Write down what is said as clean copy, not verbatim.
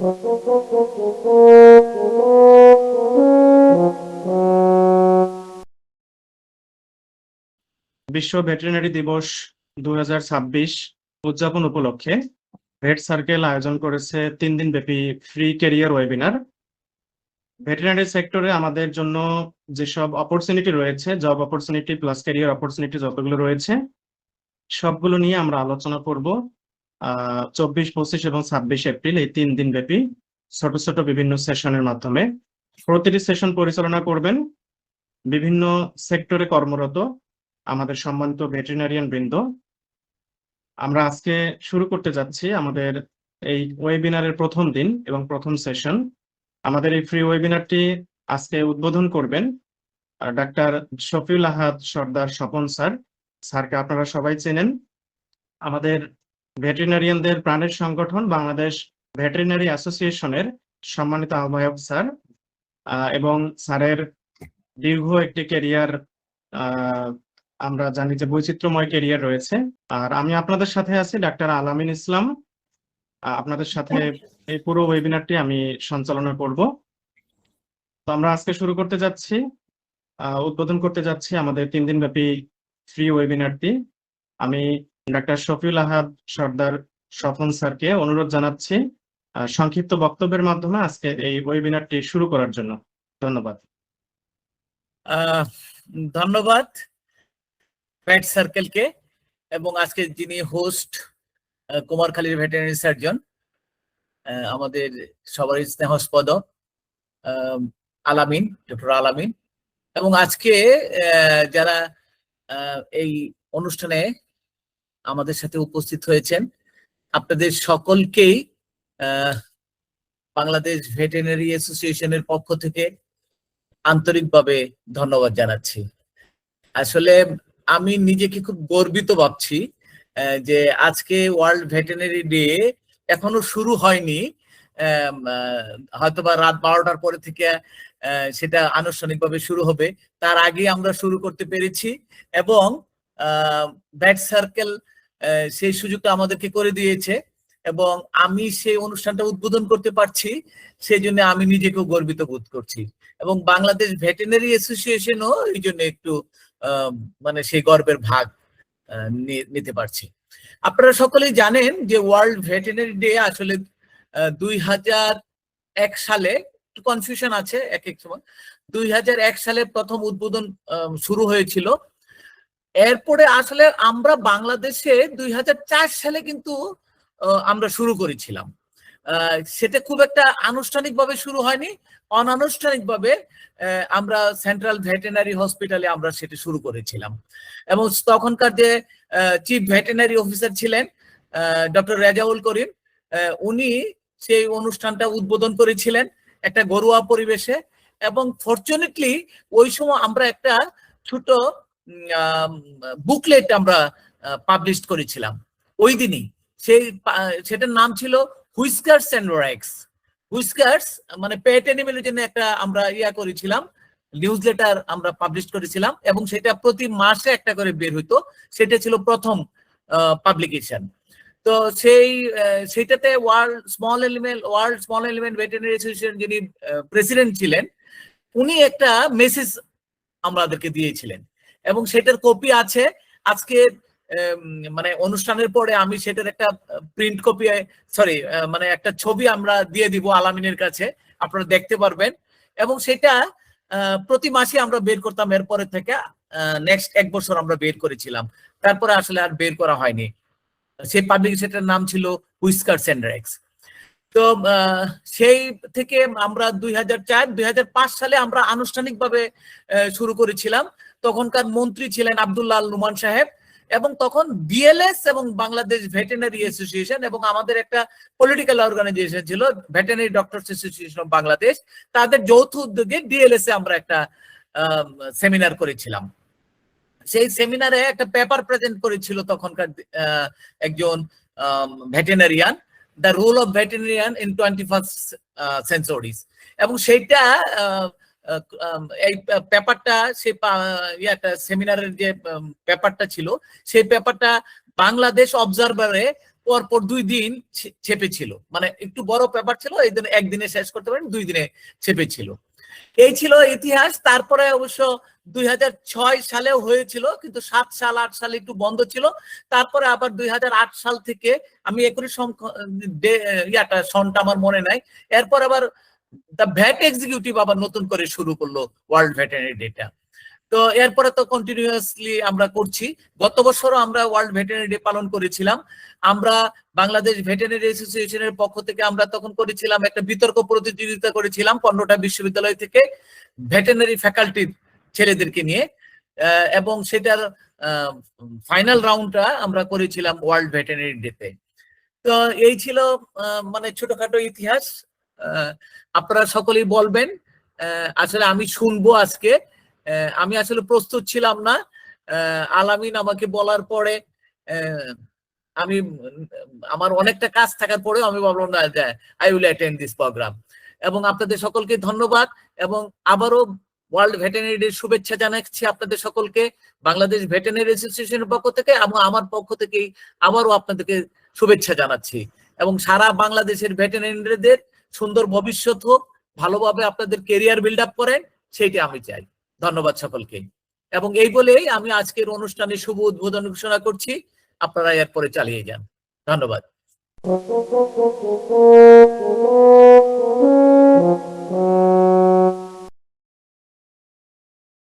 বিশ্ব ভেটেরিনারি দিবস 2026 উদযাপন উপলক্ষে ভেট সার্কেল আয়োজন করেছে 3 দিন ব্যাপী ফ্রি ক্যারিয়ার ওয়েবিনার। ভেটেরিনারি সেক্টরে আমাদের জন্য যেসব অপরচুনিটি রয়েছে, job opportunity plus career opportunity যতগুলো রয়েছে সবগুলো নিয়ে আমরা আলোচনা করব 24, 25 এবং 26 এপ্রিল এই 3 দিন ব্যাপী ছোট ছোট বিভিন্ন সেশনের মাধ্যমে। প্রতিটি সেশন পরিচালনা করবেন বিভিন্ন সেক্টরে কর্মরত আমাদের সম্মানিত ভেটেরিনারিয়ান বৃন্দ। আমরা আজকে শুরু করতে যাচ্ছি আমাদের এই ওয়েবিনারের প্রথম দিন এবং প্রথম সেশন। আমাদের এই ফ্রি ওয়েবিনারটি আজকে উদ্বোধন করবেন ডাক্তার শফিউল আহাদ সর্দার স্বপন স্যার। স্যারকে আপনারা সবাই চেনেন, আমাদের ভেটেরিনারিয়ানদের প্রাণের সংগঠন বাংলাদেশ ভেটেরিনারি অ্যাসোসিয়েশনের সম্মানিত আহ্বায়ক স্যার, এবং স্যারের দীর্ঘ একটি ক্যারিয়ার, আমরা জানি যে বৈচিত্র্যময় ক্যারিয়ার রয়েছে। আর আমি আপনাদের সাথে আছি ডাক্তার আলামিন ইসলাম, আপনাদের সাথে এই পুরো ওয়েবিনারটি আমি সঞ্চালনা করব। তো আমরা আজকে শুরু করতে যাচ্ছি, উদ্বোধন করতে যাচ্ছি আমাদের 3 দিন ব্যাপী ফ্রি ওয়েবিনারটি। আমি ডাক্তার শফিউল আহাদ সর্দার স্বপন স্যারকে অনুরোধ জানাচ্ছি সংক্ষিপ্ত বক্তব্যের মাধ্যমে আজকে এই ওয়েবিনারটি শুরু করার জন্য। ধন্যবাদ। ধন্যবাদ ভেট সার্কেলকে এবং আজকে যিনি হোস্ট কুমারখালীর ভেটেরিনারি সার্জন আমাদের সবারই স্নেহস্পদ আলামিন, ডক্টর আলামিন, এবং আজকে যারা এই অনুষ্ঠানে আমাদের সাথে উপস্থিত হয়েছেন আপনাদের সকলকেই বাংলাদেশ ভেটেরিনারি অ্যাসোসিয়েশনের পক্ষ থেকে আন্তরিকভাবে ধন্যবাদ জানাচ্ছি। আসলে আমি নিজেকে খুব গর্বিত ভাবছি যে আজকে ওয়ার্ল্ড ভেটেরিনারি ডে এখনো শুরু হয়নি, হয়তোবা রাত 12টার পরে থেকে সেটা আনুষ্ঠানিকভাবে শুরু হবে, তার আগে আমরা শুরু করতে পেরেছি এবং ভেট সার্কেল সেই সুযোগটা আমাদেরকে করে দিয়েছে এবং আমি সেই অনুষ্ঠানটা উদ্বোধন করতে পারছি, সেই জন্য আমি নিজেকেও গর্বিত বোধ করছি এবং বাংলাদেশ ভেটেরিনারি অ্যাসোসিয়েশনও এই জন্য একটু মানে সেই গর্বের ভাগ নিতে পারছি। আপনারা সকলেই জানেন যে ওয়ার্ল্ড ভেটেরিনারি ডে আসলে 2001 সালে, একটু কনফিউশন আছে এক এক সময়, 2001 সালে প্রথম উদ্বোধন শুরু হয়েছিল। এরপরে আসলে আমরা বাংলাদেশে 2004 সালে কিন্তু আমরা শুরু করেছিলাম। সেটা খুব একটা আনুষ্ঠানিকভাবে শুরু হয়নি, অনানুষ্ঠানিকভাবে আমরা সেন্ট্রাল ভেটেরিনারি হসপিটালে আমরা সেটা শুরু করেছিলাম এবং তখনকার যে চিফ ভেটেরিনারি অফিসার ছিলেন ডক্টর রেজাউল করিম, উনি সেই অনুষ্ঠানটা উদ্বোধন করেছিলেন একটা ঘরোয়া পরিবেশে এবং ফরচুনেটলি ওই সময় আমরা একটা ছোট বুকলেট আমরা পাবলিশ করেছিলাম ওই দিনই। সেটার নাম ছিল হুইস্কার্স এন্ড র্যাগস। হুইস্কার্স মানে পেট অ্যানিমেলের জন্য একটা আমরা করেছিলাম, নিউজ লেটার আমরা পাবলিশ করেছিলাম এবং সেটা প্রতি মাসে একটা করে বের হইতো। সেটা ছিল প্রথম পাবলিকেশন। তো সেইটাতে world small element veterinary association যিনি প্রেসিডেন্ট ছিলেন, উনি একটা মেসেজ আমাদেরকে দিয়েছিলেন এবং সেটার কপি আছে। আজকে মানে অনুষ্ঠানের পরে আমি সেটার একটা প্রিন্ট কপি, মানে একটা ছবি আমরা দিয়ে দিব আলামিনের কাছে, আপনারা দেখতে পারবেন এবং সেটা প্রতি মাসে আমরা বের করতাম। এরপরে থেকে নেক্সট 1 বছর আমরা বের করেছিলাম, তারপরে আসলে আর বের করা হয়নি। সেই পাবলিকেশনটার নাম ছিল হুইস্কার্স এন্ড র্যাগস। তো সেই থেকে আমরা 2004-2005 সালে আমরা আনুষ্ঠানিকভাবে শুরু করেছিলাম। তখনকার মন্ত্রী ছিলেন আব্দুল্লাহ আল নুমান সাহেব এবং তখন বিএলএস এবং বাংলাদেশ ভেটেরিনারি অ্যাসোসিয়েশন এবং আমাদের একটা পলিটিক্যাল অর্গানাইজেশন ছিল veterinary doctors association of Bangladesh, তাদের যৌথ উদ্যোগে ডিএলএস এ আমরা একটা সেমিনার করেছিলাম। সেই সেমিনারে একটা পেপার প্রেজেন্ট করেছিল তখনকার একজন veterinarian, the role of veterinarian in 21st centuries, এবং সেইটা এই পেপারটা সেই সেমিনারের যে পেপারটা ছিল সেই পেপারটা বাংলাদেশ অবজারভারে পরপর 2 দিন ছেপেছিল, মানে একটু বড় পেপার ছিল, এই দিন একদিনে শেষ করতে পারেন, 2 দিনে ছেপেছিল। এই ছিল ইতিহাস। তারপরে অবশ্য 2006 সালেও হয়েছিল, কিন্তু 7 সাল 8 সাল একটু বন্ধ ছিল। তারপরে আবার 2008 সাল থেকে, আমি একুরি ইয়াটা সনটা আমার মনে নাই, এরপর আবার দ্য ভ্যাট এক্সিকিউটিভ আবার নতুন করে শুরু করলো ওয়ার্ল্ড ভেটেরিনারি ডেটা। তো এরপরে তো কন্টিনিউয়াসলি আমরা করছি। গত বছরও আমরা ওয়ার্ল্ড ভেটেরিনারি ডে পালন করেছিলাম। আমরা বাংলাদেশ ভেটেরিনারি অ্যাসোসিয়েশনের পক্ষ থেকে আমরা তখন করেছিলাম একটা বিতর্ক প্রতিযোগিতা করেছিলাম 15টা বিশ্ববিদ্যালয় থেকে ভেটেরিনারি ফ্যাকাল্টির ছেলেদেরকে নিয়ে, এবং সেটার ফাইনাল রাউন্ডটা আমরা করেছিলাম ওয়ার্ল্ড ভেটেরিনারি ডেতে। তো এই ছিল মানে ছোটখাটো ইতিহাস। আপনারা সকলেই বলবেন, আসলে আমি শুনবো আজকে। আমি আসলে প্রস্তুত ছিলাম না। আলামিন আমাকে বলার পরে আমি আমার অনেকটা কাজ থাকার পরেও আমি ভাবলাম না যে I will attend this programme. এবং আপনাদের সকলকে ধন্যবাদ, এবং আবারও ওয়ার্ল্ড ভেটেরিনারি ডে শুভেচ্ছা জানাচ্ছি আপনাদের সকলকে বাংলাদেশ ভেটেরিনারি অ্যাসোসিয়েশনের পক্ষ থেকে, এবং আমার পক্ষ থেকেই আবারও আপনাদেরকে শুভেচ্ছা জানাচ্ছি। এবং সারা বাংলাদেশের ভেটেরিনারিদের সুন্দর ভবিষ্যৎ হোক, ভালোভাবে আপনাদের কেরিয়ার বিল্ড আপ করেন, সেইটা আমি চাই। ধন্যবাদ সকলকে। এবং এই বলেই আমি আজকের অনুষ্ঠানের শুভ উদ্বোধন ঘোষণা করছি। আপনারা এরপরে চালিয়ে যান। ধন্যবাদ।